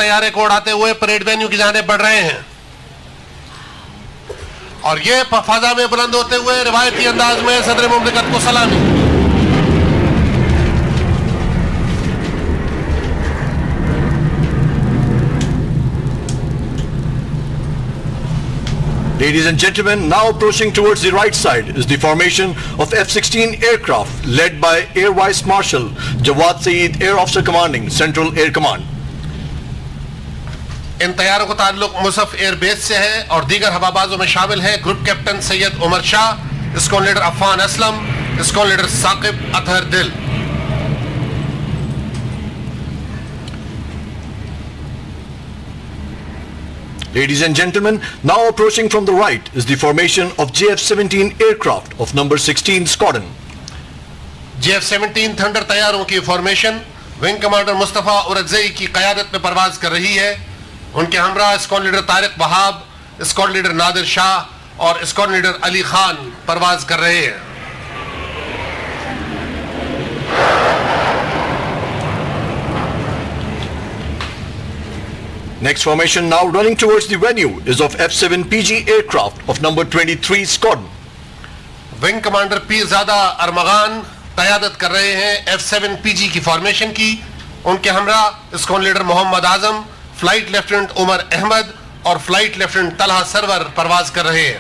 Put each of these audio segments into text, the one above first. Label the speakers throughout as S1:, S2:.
S1: طیارے کو اڑاتے ہوئے پریڈ وینیو کی جانب بڑھ رہے ہیں اور یہ فضا میں بلند ہوتے ہوئے روایتی انداز میں صدر مملکت کو سلامی.
S2: Ladies and gentlemen, now approaching towards the right side is the formation of F-16 aircraft led by Air Vice Marshal Jawad Saeed, Air Officer Commanding Central Air Command.
S1: ان طیاروں کا تعلق مصف ایئر بیس سے ہے اور دیگر ہوابازوں میں شامل ہیں group captain Syed Umar Shah, squadron leader Affan Aslam, squadron leader Saqib Athar Dil.
S2: Ladies and gentlemen, now approaching from the right is the formation of JF-17 aircraft of number 16 Squadron.
S1: JF-17 thunder طیاروں کی فارمیشن ونگ کمانڈر مصطفیٰ اورکزئی کی قیادت میں پرواز کر رہی ہے. ان کے ہمراہ اسکواڈرن لیڈر طارق وہاب, اسکواڈرن لیڈر نادر شاہ اور اسکواڈرن لیڈر علی خان پرواز کر رہے ہیں.
S2: Next formation now running towards the venue is of F-7PG aircraft of number 23 Squadron.
S1: Wing commander Pirzada Armaghan قیادت کر رہے ہیں F-7PG کی فارمیشن کی. ان کے ہمراہ squadron leader Muhammad Azam, flight lieutenant عمر احمد اور فلائٹ لیفٹیننٹ طلحہ سرور پرواز کر رہے ہیں.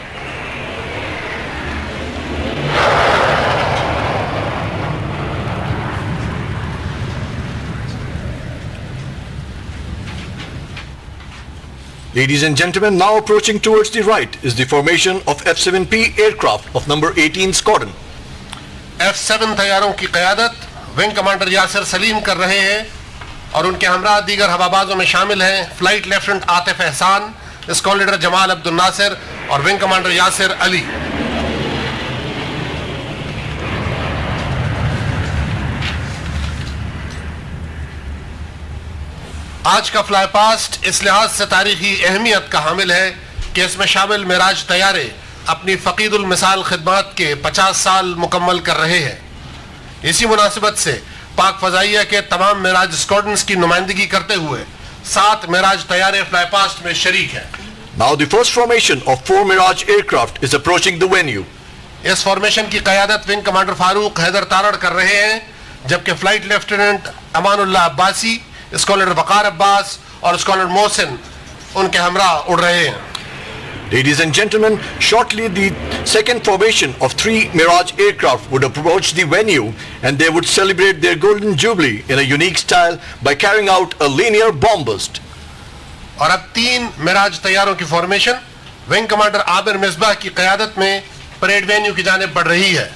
S2: Ladies and gentlemen, now approaching towards the right is the formation of F-7P aircraft of number 18 Squadron.
S1: F-7 طیاروں کی قیادت ونگ کمانڈر یاسر سلیم کر رہے ہیں اور ان کے ہمراہ دیگر ہوابازوں میں شامل ہیں فلائٹ لیفٹیننٹ عاطف احسان, اسکواڈرن لیڈر جمال عبد الناصر اور ونگ کمانڈر یاسر علی. آج کا فلائی پاسٹ اس لحاظ سے تاریخی اہمیت کا حامل ہے کہ اس میں شامل معراج طیارے اپنی فقید المثال خدمات کے 50 سال مکمل کر رہے ہیں. اسی مناسبت سے پاک فضائیہ کے تمام معراج اسکواڈرنز کی نمائندگی کرتے ہوئے 7 معراج طیارے فلائی پاسٹ میں شریک ہیں.
S2: Now the first formation of 4 Mirage aircraft is approaching the venue.
S1: اس فارمیشن کی قیادت ونگ کمانڈر فاروق حیدر تارڑ کر رہے ہیں جبکہ flight lieutenant Aman Ullah Abbasi, squadron leader Waqar Abbas اور اسکواڈرن لیڈر محسن ان کے ہمراہ اڑ رہے ہیں.
S2: Ladies and gentlemen, shortly the second formation of 3 Mirage aircraft would approach the venue and they would celebrate their golden jubilee in a unique style by carrying out a linear bomb burst.
S1: اور اب 3 معراج طیاروں کی formation wing commander عابر Misbah کی قیادت میں parade venue کی جانب بڑھ رہی ہے.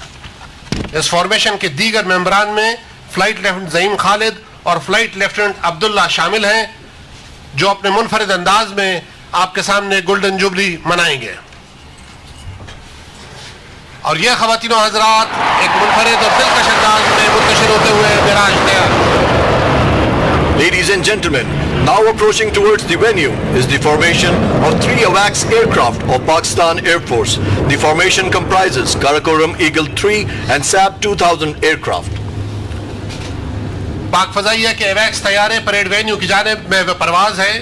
S1: اس فارمیشن کے دیگر ممبران میں فلائٹ لیفٹیننٹ زعیم خالد اور فلائٹ لیفٹیننٹ عبداللہ شامل ہیں جو اپنے منفرد انداز میں آپ کے سامنے گولڈن جوبلی منائیں گے. اور یہ خواتین و حضرات ایک منفرد اور دلکش انداز میں منتشر ہوتے ہوئے معراج طیار.
S2: Ladies and gentlemen, now approaching towards the venue is the formation of 3 AWACS aircraft of Pakistan Air Force. The formation comprises Karakoram Eagle 3 and SAB 2000 aircraft.
S1: پاک فضائیہ کے ایویکس طیارے پریڈ وینیو کی جانب میں پرواز ہے.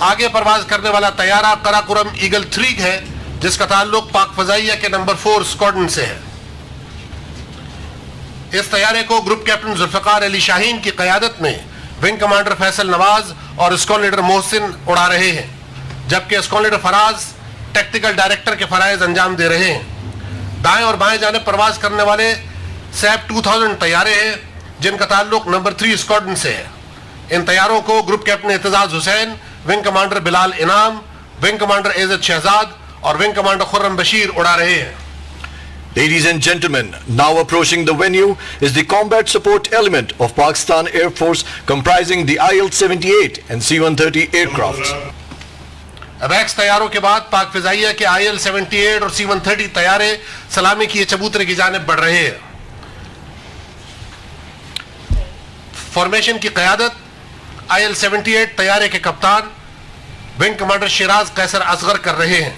S1: آگے پرواز کرنے والا طیارہ کراکورم ایگل 3 ہے جس کا تعلق پاک فضائیہ کے نمبر 4 اسکواڈرن سے ہے. اس طیارے کو گروپ کیپٹن ذوالفقار علی شاہین کی قیادت میں ونگ کمانڈر فیصل نواز اور اسکواڈرن لیڈر محسن اڑا رہے ہیں جبکہ اسکواڈرن لیڈر فراز ٹیکٹیکل ڈائریکٹر کے فرائض انجام دے رہے ہیں. دائیں اور بائیں جانب پرواز کرنے والے SAB 2000 طیارے ہیں جن کا تعلق نمبر 3 اسکواڈرن سے ہے. ان طیاروں کو گروپ کیپٹن اعتزاز حسین, ونگ کمانڈر بلال انعام, ونگ کمانڈر عزت شہزاد اور ونگ کمانڈر خرم بشیر اڑا رہے ہیں.
S2: Ladies and gentlemen, now approaching the venue is the combat support element of Pakistan Air Force comprising the IL-78 and C-130 aircrafts.
S1: اویکس طیاروں کے بعد پاک فضائیہ کے IL-78 اور C-130 طیارے سلامی کی چبوترے کی جانب بڑھ رہے ہیں. فارمیشن کی قیادت IL-78 طیارے کے کپتان ونگ کمانڈر شیراز قیصر اصغر کر رہے ہیں.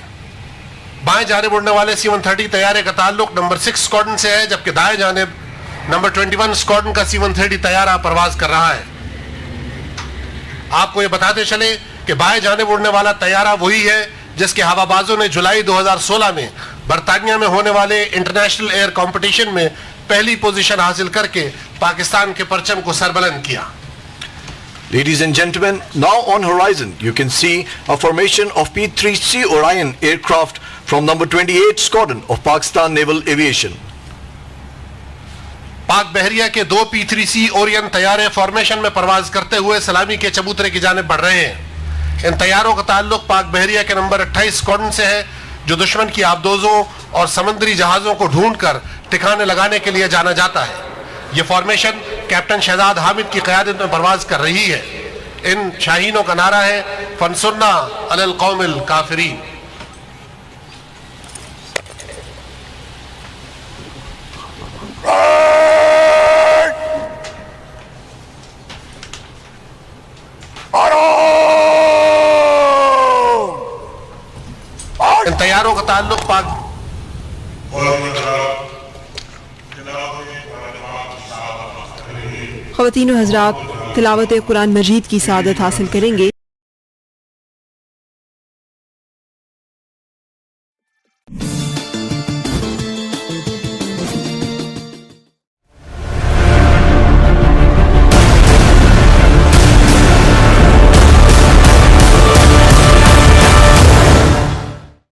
S1: بائیں جانب اڑنے والے C-130 طیارے کا تعلق نمبر 6 اسکواڈرن سے ہے جبکہ دائیں جانب نمبر 21 اسکواڈرن کا C-130 طیارہ پرواز کر رہا ہے. آپ کو یہ بتاتے چلے کہ بائیں جانب اڑنے والا طیارہ وہی ہے جس کے ہوابازوں نے جولائی 2016 میں برطانیہ میں ہونے والے انٹرنیشنل ایئر کمپٹیشن میں پہلی پوزیشن حاصل کر کے پاکستان کے پرچم کو سربلند کیا.
S2: Ladies and gentlemen, now on horizon you can see a formation of P-3C Orion aircraft from number 28 Squadron of Pakistan Naval Aviation.
S1: پاک بحریہ کے 2 P-3C Orion طیارے فارمیشن میں پرواز کرتے ہوئے سلامی کے چبوترے کی جانب بڑھ رہے ہیں. ان طیاروں کا تعلق پاک بحریہ کے نمبر 28 اسکواڈرن سے ہے جو دشمن کی آبدوزوں اور سمندری جہازوں کو ڈھونڈ کر ٹھکانے لگانے کے لیے جانا جاتا ہے. یہ فارمیشن کیپٹن شہزاد حامد کی قیادت میں پرواز کر رہی ہے. ان شاہینوں کا نعرہ ہے فانصرنا علی القوم الکافرین. ان طیاروں کا تعلق پاک
S3: خواتین و حضرات تلاوت قرآن مجید کی سعادت حاصل کریں گے.